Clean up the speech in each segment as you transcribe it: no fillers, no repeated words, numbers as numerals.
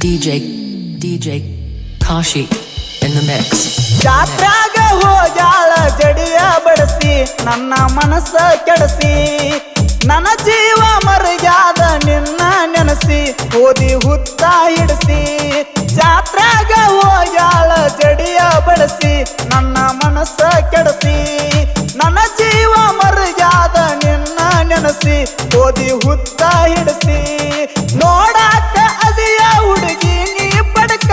DJ Kashi in the mix. ಜಾತ್ರಾಗ ಹೋಗ್ಯಾಳ ಜಡಿಯ ಬಡಸಿ ನನ್ನ ಮನಸ್ಸ ಕೆಡಸಿ ನನ್ನ ಜೀವ ಮರಗ್ಯಾದ ನಿನ್ನ ನೆನಸಿ ಓದಿ ಹುತ್ತ ಹಿಡಿಸಿ ಜಾತ್ರಾಗ ಹೋಗ್ಯಾಳ ಜಡಿಯ ಬಡಸಿ ನನ್ನ ಮನಸ್ಸ ಕೆಡಸಿ ನನ್ನ ಜೀವ ಮರಗ್ಯಾದ ನಿನ್ನ ನೆನಸಿ ಓದಿ ಹುತ್ತ ಹಿಡಿಸಿ ನೋಡಾಕ ಅದಿಯ ಹುಡುಗಿ ನೀ ಬಡಕ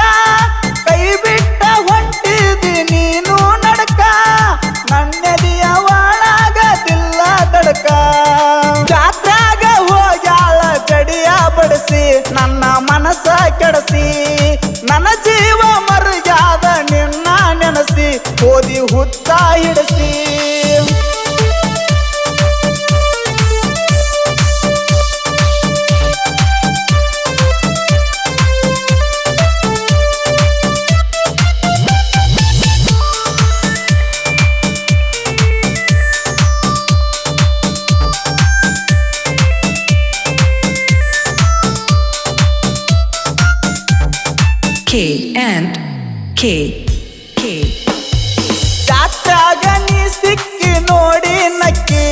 ಕೈ ಬಿಟ್ಟ ಹೊಂಟಿದಿ ನೀನು ನಡಕ ನನ್ನೆದಿಯ ಒಳಗದಿಲ್ಲ ತಡಕ ಜಾತ್ರಾಗ ಹೋಗ್ಯಾಳ ಜಡಿಯ ಬಡಿಸಿ ನನ್ನ ಮನಸ್ಸ ಕೆಡಸಿ ನನ್ನ ಜೀವ ಮರಗ್ಯಾದ ನಿನ್ನ ನೆನಸಿ ಓದಿ ಹುತ್ತ ಹಿಡಿಸಿ K. ಜಾತ್ರಾಗ ನೀ ಸಿಕ್ಕಿ ನೋಡಿ ನಕ್ಕಿ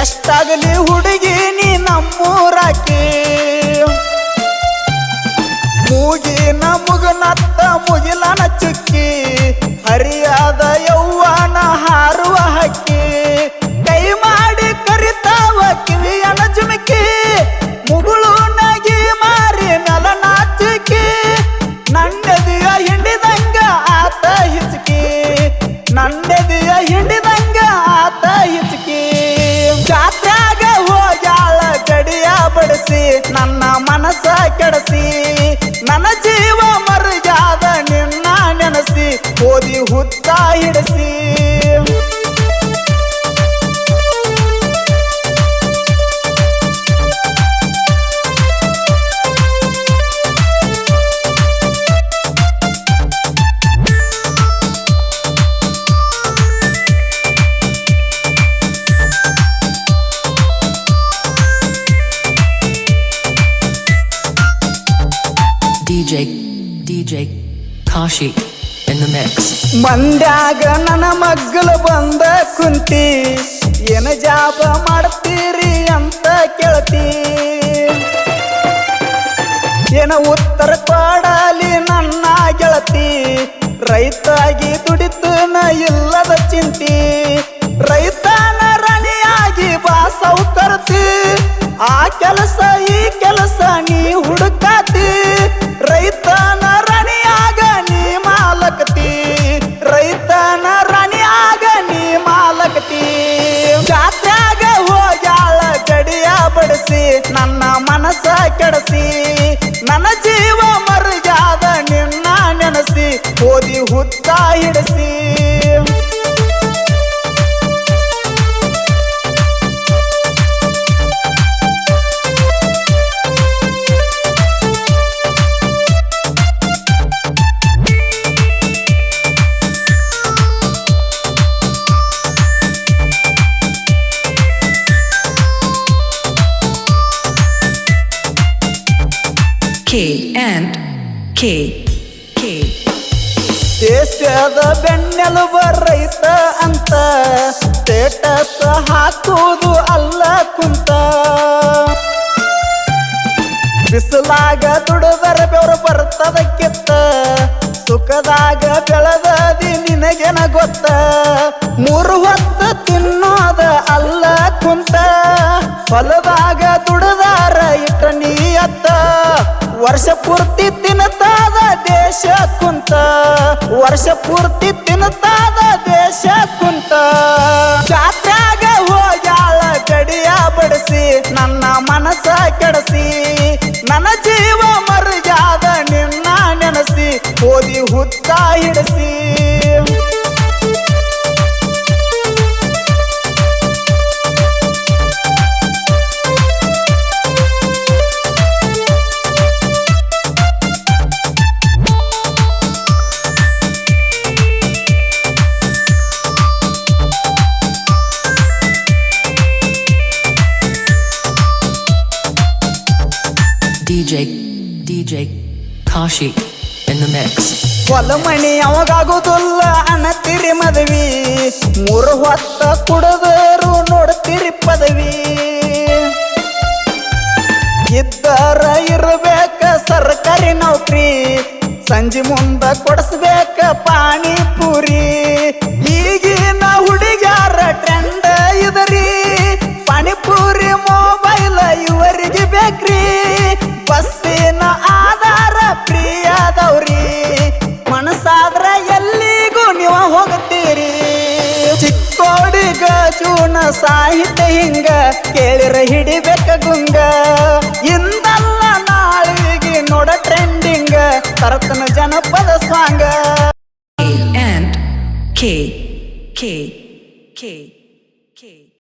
ಎಷ್ಟಾಗಲಿ ಹುಡುಗಿ ನೀ ನಮ್ಮೂರಾಕಿ ಮೂಗಿನ ಮುಗನತ್ತ ಮುಗಿಲನ ಚುಕ್ಕಿ ಹರಿಯಾದ ಯೌವನ ಹಾರುವ ಹಕ್ಕಿ ಕೈ ಮಾಡಿ ಕರಿತಾವ ಕಿವಿಯನ ಜುಮಕಿ ಮುಗುಳು ನಗಿ ಮಾರಿ ನೆಲ ನಾಚಿಕಿ ನನ್ನೆದಿಯ ಹಿಂಡಿದಂಗ ಆತ ಹಿಚಕಿ ನನ್ನೆದಿಯ ಹಿಂಡಿದಂಗ ಆತ ಹಿಚಕಿ ಜಾತ್ರಾಗ ಹೋಗ್ಯಾಳ ಗಡಿಯ ಬಡಿಸಿ ನನ್ನ ಮನಸ್ಸ ಕೆಡಸಿ ನನ್ನ ಜೀವ ಮರಗ್ಯಾದ ನಿನ್ನ ನೆನಸಿ ಓದಿ ಹುತ್ತ ಹಿಡಿಸಿ DJ Kashi in the mix. ಮಂಡ್ಯಾಗ ನನ್ನ ಮಗ್ಗಲು ಬಂದ ಕುಂತಿ ಏನ ಜಾಬ ಮಾಡ್ತೀರಿ ಅಂತ ಕೇಳ್ತಿ ಏನ ಉತ್ತರ ಕೊಡಲಿ ನನ್ನ ಗೆಳತಿ ರೈತಾಗಿ ದುಡಿತನ ಇಲ್ಲದ ಚಿಂತಿ ರೈತನ ರಣಿಯಾಗಿ ಬಾ ಸೌಕರ್ತಿ ಆ ಕೆಲಸ ಈ ಕೆಲಸ ನೀ ಹುಡುಕಾತಿ ರೈತನ ರಣಿಯಾಗ ನೀ ಮಾಲಕತಿ ರೈತನ ರಣಿಯಾಗ ನೀ ಮಾಲಕತಿ ಜಾತ್ರಾಗ ಹೋಗ್ಯಾಳ ಗಡಿಯ ಬಡಿಸಿ ನನ್ನ ಮನಸ್ಸ ಕೆಡಸಿ ನನ್ನ ಜೀವ ಮರಗ್ಯಾದ ನಿನ್ನ ನೆನಸಿ ಓದಿ ಹುತ್ತ ಹಿಡಿಸಿ K. ದೇಶದ ಬೆನ್ನೆಲುಬ ರೈತ ಅಂತ ಸ್ಟೇಟಸ್ ಹಾಕುವುದು ಅಲ್ಲ ಕುಂತ ಬಿಸಿಲಾಗ ದುಡಿದರ ಬೆವರು ಬರ್ತದ ಕಿತ್ತ ಸುಖದಾಗ ಬೆಳೆದದಿ ನಿನಗೆನ ಗೊತ್ತ ಮೂರು ಹೊತ್ತು ತಿನ್ನೋದ ಅಲ್ಲ ಕುಂತ ಹೊಲದಾಗ ದುಡದಾರ ಇಟ್ಟ ನೀಯತ್ತ ವರ್ಷ ಪೂರ್ತಿ ತಿನ್ನತಾದ ದೇಶ ಕುಂತ ವರ್ಷ ಪೂರ್ತಿ ತಿನ್ನತಾದ ದೇಶ ಕುಂತ ಜಾತ್ರಾಗ ಹೋಗ್ಯಾಳ ಗಡಿಯ ಬಡಿಸಿ ನನ್ನ ಮನಸ್ಸ ಕೆಡಸಿ ನನ್ನ ಜೀವ ಮರಗ್ಯಾದ ನಿನ್ನ ನೆನಸಿ ಓದಿ ಹುತ್ತ ಹಿಡಿಸಿ DJ Kashi in the mix. ಹೊಲಮಣಿ ಅವಾಗುದಿಲ್ಲ ಅನ್ನತ್ತಿರಿ ಮದವಿ, 3 ಹೊತ್ತ ಕುಡದರು ನೋಡ್ತಿರಿ ಪದವಿ. ಇದ್ದರ ಇರಬೇಕ ಸರ್ಕಾರಿ ನೌಕರಿ, ಸಂಜೆ ಮುಂದ ಕೊಡಿಸ್ಬೇಕ ಪಾನಿಪುರಿ. ಈಗಿನ ಹುಡುಗ್ಯಾರ ಟ್ರೆಂಡ್ ಇದರಿ, ಪಾನಿಪುರಿ ಮೊಬೈಲ್ ಇವರಿಗೆ ಬೇಕ್ರಿ. ಬಸ್ಸಿನ ಆಧಾರ ಪ್ರಿಯದವ್ರಿ, ಮನಸ್ಸಾದ್ರ ಎಲ್ಲಿಗೂ ನೀವು ಹೋಗ್ತೀರಿ. ಚಿಕ್ಕೋಡಿಗ ಚೂಣ ಸಾಹಿತ್ಯ ಹಿಂಗ ಕೇಳಿರ ಹಿಡಿಬೇಕ ಗುಂಗ. ಇಂದಲ್ಲ ನಾಳಿಗೆ ನೋಡ ಟ್ರೆಂಡಿಂಗ್, ತರತನ ಜನಪದ ಸಾಂಗ. A and K.